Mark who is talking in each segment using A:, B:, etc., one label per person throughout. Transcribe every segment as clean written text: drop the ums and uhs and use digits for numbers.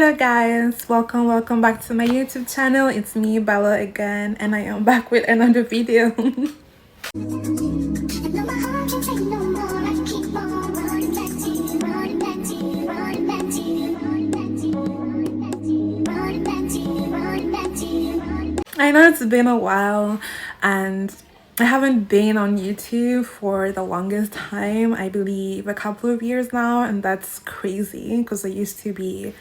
A: Hello guys, welcome back to my YouTube channel. It's me, Bella, again, and I am back with another video. I know it's been a while and I haven't been on YouTube for the longest time, I believe a couple of years now, and that's crazy because I used to be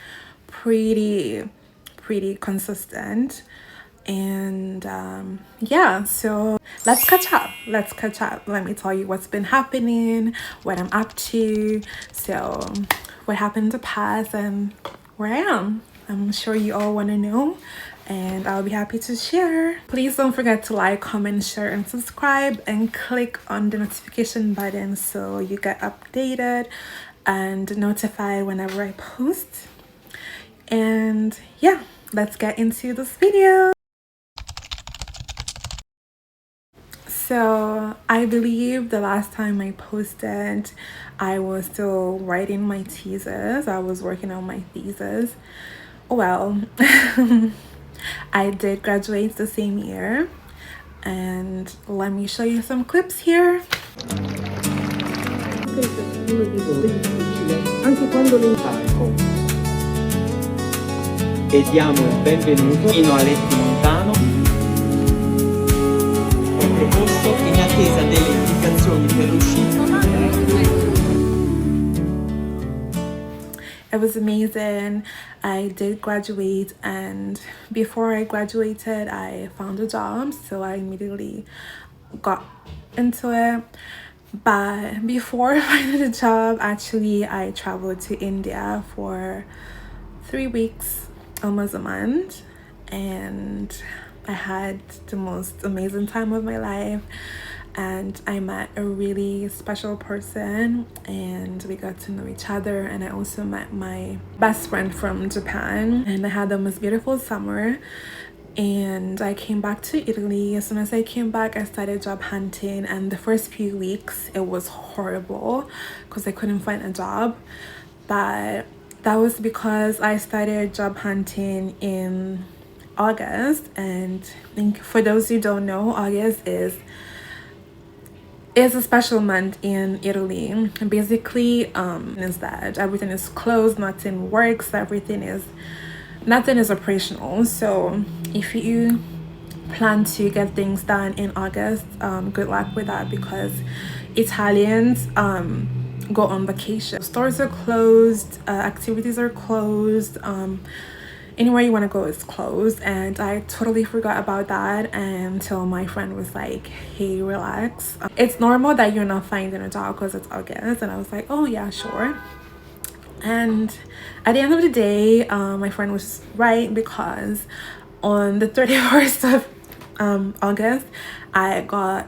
A: pretty consistent. And yeah, so let's catch up. Let me tell you what's been happening, what I'm up to, so what happened in the past and where I am. I'm sure you all want to know, and I'll be happy to share. Please don't forget to like, comment, share, and subscribe, and click on the notification button so you get updated and notified whenever I post. And yeah, let's get into this video. So I believe the last time I posted, I was still writing my thesis. I was working on my thesis. Well, I did graduate the same year, and let me show you some clips here.
B: Anche quando l'incarico. E diamo il benvenuto fino a Letti Montano. Ho proposto in attesa delle indicazioni per l'uscita.
A: It was amazing. I did graduate, and before I graduated I found a job, so I immediately got into it. But before finding a job, actually I traveled to India for 3 weeks, almost a month, and I had the most amazing time of my life. And I met a really special person and we got to know each other, and I also met my best friend from Japan, and I had the most beautiful summer. And I came back to Italy. As soon as I came back, I started job hunting, and the first few weeks it was horrible because I couldn't find a job. But that was because I started job hunting in August, and I think for those who don't know, August is a special month in Italy. And basically is that everything is closed, nothing works, nothing is operational. So if you plan to get things done in August, good luck with that, because Italians go on vacation. Stores are closed, activities are closed, anywhere you want to go is closed. And I totally forgot about that until my friend was like, hey, relax, it's normal that you're not finding a job because it's August. And I was like, oh yeah, sure. And at the end of the day, my friend was right, because on the 31st of August I got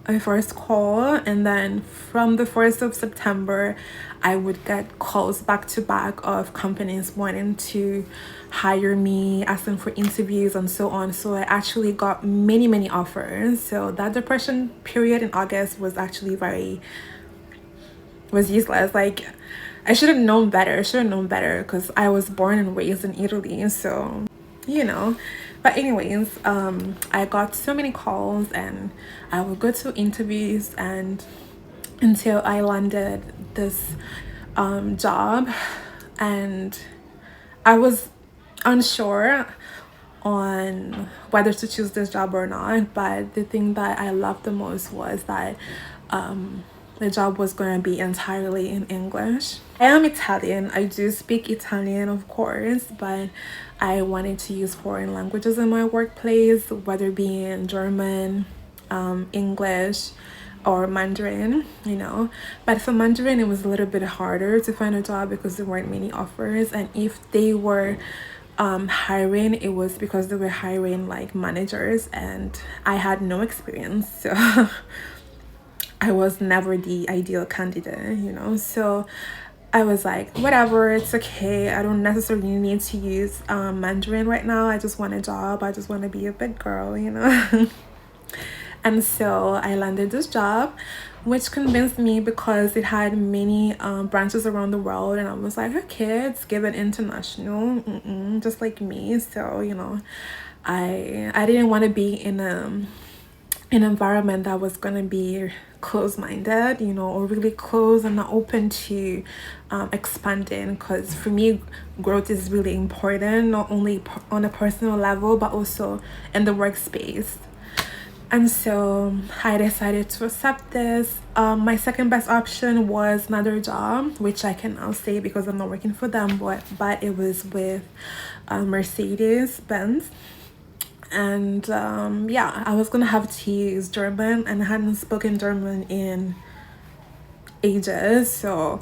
A: a first call, and then from the 1st of September I would get calls back to back of companies wanting to hire me, asking for interviews and so on. So I actually got many offers. So that depression period in August was actually was useless. Like, I should have known better, because I was born and raised in Italy, so you know. But anyways, I got so many calls and I would go to interviews, and until I landed this job, and I was unsure on whether to choose this job or not. But the thing that I loved the most was that the job was going to be entirely in English. I am Italian. I do speak Italian, of course, but I wanted to use foreign languages in my workplace, whether it be in German, English, or Mandarin, you know. But for Mandarin, it was a little bit harder to find a job because there weren't many offers. And if they were hiring, it was because they were hiring like managers, and I had no experience. So I was never the ideal candidate, you know. So I was like, whatever, it's okay. I don't necessarily need to use Mandarin right now. I just want a job. I just want to be a big girl, you know. And so I landed this job, which convinced me because it had many branches around the world. And I was like, okay, it's given international, just like me. So, you know, I didn't want to be in an environment that was going to be closed-minded, you know, or really closed and not open to expanding. Because for me, growth is really important, not only on a personal level but also in the workspace. And so I decided to accept this. My second best option was another job, which I can now say because I'm not working for them, but it was with Mercedes Benz. And yeah, I was gonna have to use German, and I hadn't spoken German in ages. So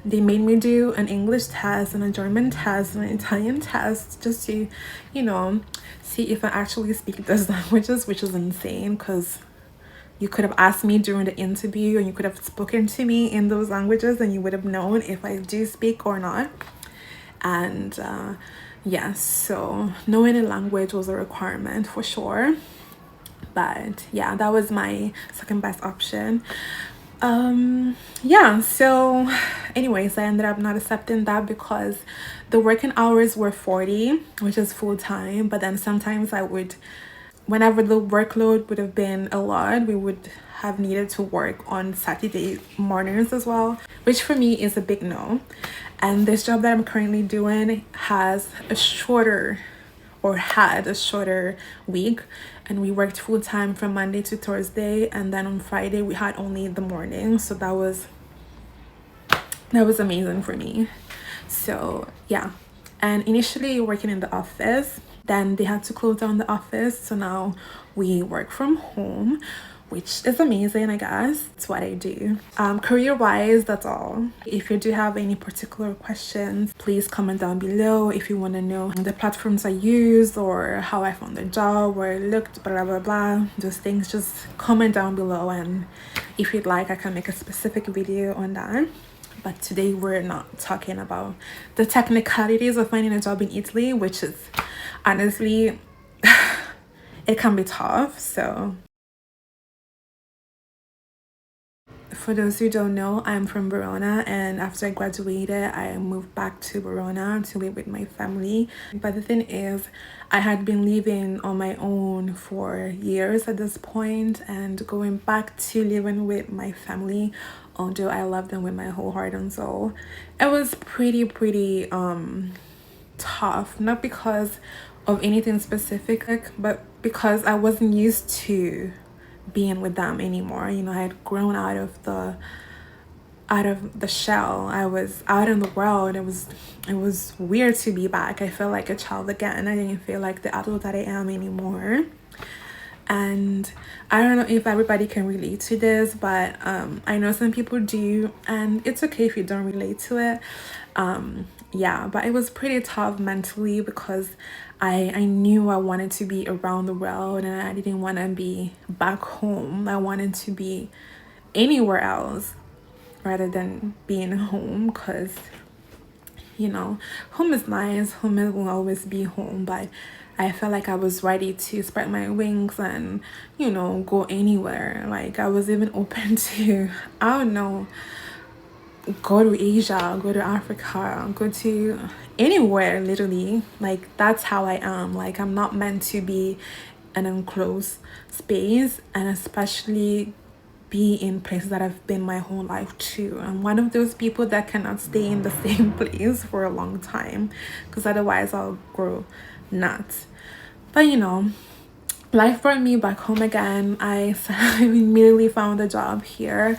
A: they made me do an English test and a German test and an Italian test just to, you know, see if I actually speak those languages, which is insane because you could have asked me during the interview and you could have spoken to me in those languages and you would have known if I do speak or not. And yes, so knowing a language was a requirement for sure. But yeah, that was my second best option. Yeah, so anyways, I ended up not accepting that because the working hours were 40, which is full time. But then sometimes I would, whenever the workload would have been a lot, we would have needed to work on Saturday mornings as well, which for me is a big no. And this job that I'm currently doing has a shorter, or had a shorter week, and we worked full time from Monday to Thursday, and then on Friday we had only the morning. So that was amazing for me. So yeah, and initially working in the office, then they had to close down the office, so now we work from home, which is amazing. I guess it's what I do. Career wise, that's all. If you do have any particular questions, please comment down below. If you want to know the platforms I use or how I found the job, where it looked, blah blah blah, those things, just comment down below, and if you'd like, I can make a specific video on that. But today we're not talking about the technicalities of finding a job in Italy, which is honestly it can be tough. So for those who don't know, I'm from Verona, and after I graduated, I moved back to Verona to live with my family. But the thing is, I had been living on my own for years at this point, and going back to living with my family, although I love them with my whole heart and soul, it was pretty tough. Not because of anything specific, but because I wasn't used to being with them anymore. You know, I had grown out of the shell. I was out in the world. It was weird to be back. I felt like a child again. I didn't feel like the adult that I am anymore. And I don't know if everybody can relate to this, but I know some people do, and it's okay if you don't relate to it. Yeah, but it was pretty tough mentally because I knew I wanted to be around the world, and I didn't want to be back home. I wanted to be anywhere else rather than being home, because you know, home is nice, home will always be home, but I felt like I was ready to spread my wings and, you know, go anywhere. Like I was even open to, I don't know, go to Asia, go to Africa, go to anywhere, literally. Like that's how I am. Like I'm not meant to be an enclosed space, and especially be in places that I've been my whole life too. I'm one of those people that cannot stay in the same place for a long time, because otherwise I'll grow nuts. But you know, life brought me back home again. I immediately found a job here.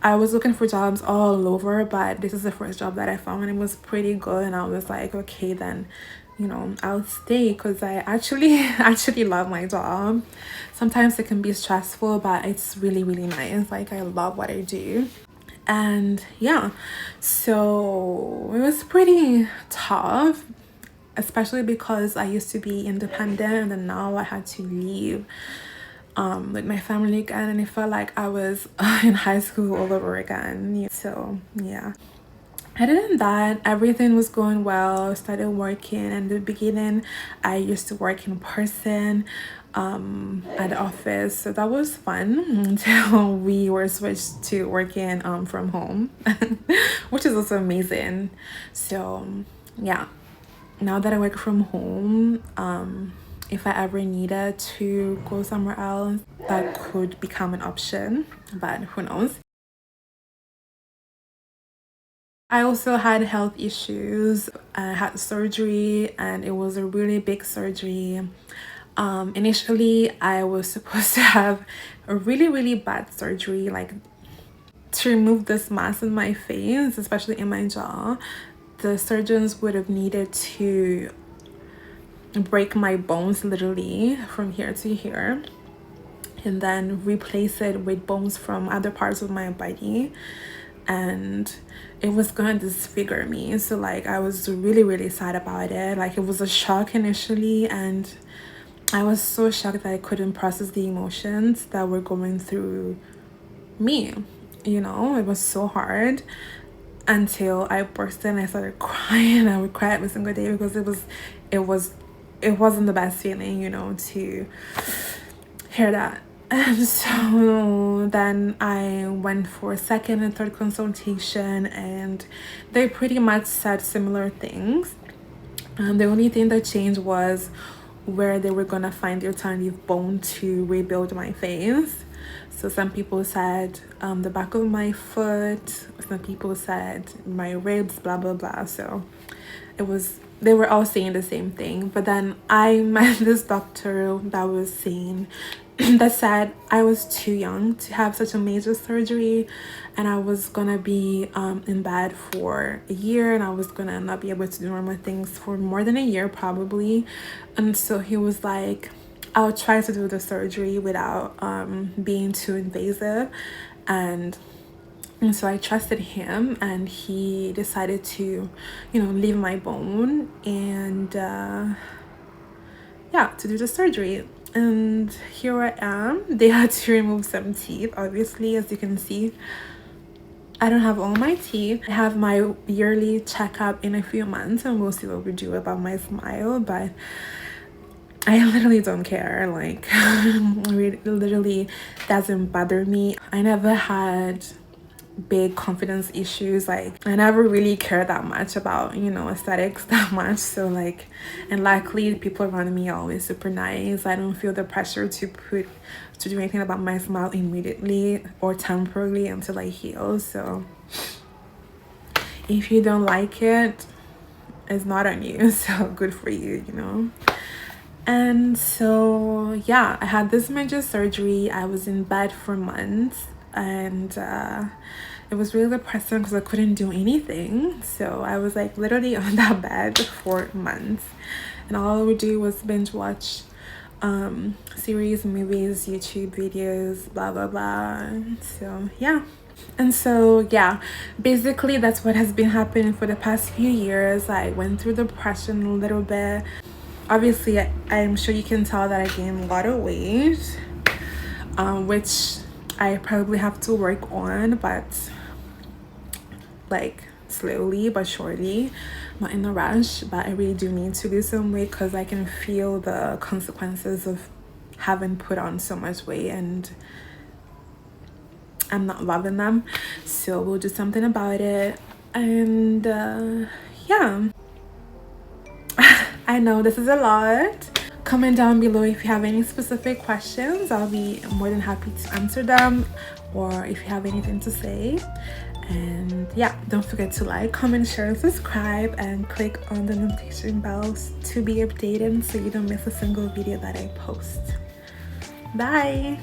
A: I was looking for jobs all over, but this is the first job that I found, and it was pretty good. And I was like, okay, then, you know, I'll stay, because I actually love my job. Sometimes it can be stressful, but it's really nice. Like I love what I do. And yeah, so it was pretty tough, especially because I used to be independent, and then now I had to leave with my family again, and it felt like I was in high school all over again. So yeah, other than that, everything was going well. I started working. In the beginning, I used to work in person. at the office, so that was fun until we were switched to working from home, which is also amazing. So yeah, now that I work from home, if I ever needed to go somewhere else, that could become an option, but who knows. I also had health issues. I had surgery, and it was a really big surgery. Initially, I was supposed to have a really bad surgery, like to remove this mass in my face, especially in my jaw. The surgeons would have needed to break my bones literally from here to here, and then replace it with bones from other parts of my body, and it was gonna disfigure me. So like I was really sad about it. Like it was a shock initially, and I was so shocked that I couldn't process the emotions that were going through me. You know, it was so hard until I burst in. I started crying. I would cry every single day because it wasn't the best feeling, you know, to hear that. And so then I went for a second and third consultation, and they pretty much said similar things. The only thing that changed was where they were gonna find the alternative bone to rebuild my face. So some people said the back of my foot, some people said my ribs, blah blah blah. So they were all saying the same thing. But then I met this doctor that was saying that said I was too young to have such a major surgery, and I was gonna be in bed for a year, and I was gonna not be able to do normal things for more than a year probably. And so he was like, I'll try to do the surgery without being too invasive. And so I trusted him, and he decided to, you know, leave my bone and yeah, to do the surgery. And here I am. They had to remove some teeth, obviously, as you can see. I don't have all my teeth. I have my yearly checkup in a few months, and we'll see what we do about my smile. But I literally don't care. Like, it literally doesn't bother me. I never had big confidence issues. Like I never really cared that much about, you know, aesthetics that much. So like, and luckily people around me are always super nice. I don't feel the pressure to do anything about my smile immediately or temporarily until I heal. So if you don't like it, it's not on you. So good for you, you know. And so yeah, I had this major surgery. I was in bed for months, and it was really depressing because I couldn't do anything. So I was like literally on that bed for months, and all I would do was binge watch series, movies, YouTube videos, blah blah blah. So yeah. And so yeah, basically that's what has been happening for the past few years. I went through depression a little bit. Obviously I'm sure you can tell that I gained a lot of weight, which I probably have to work on, but like slowly but surely, not in a rush. But I really do need to lose some weight because I can feel the consequences of having put on so much weight, and I'm not loving them. So we'll do something about it. And yeah. I know this is a lot. Comment down below if you have any specific questions. I'll be more than happy to answer them, or if you have anything to say. And yeah, don't forget to like, comment, share, and subscribe, and click on the notification bells to be updated so you don't miss a single video that I post. Bye.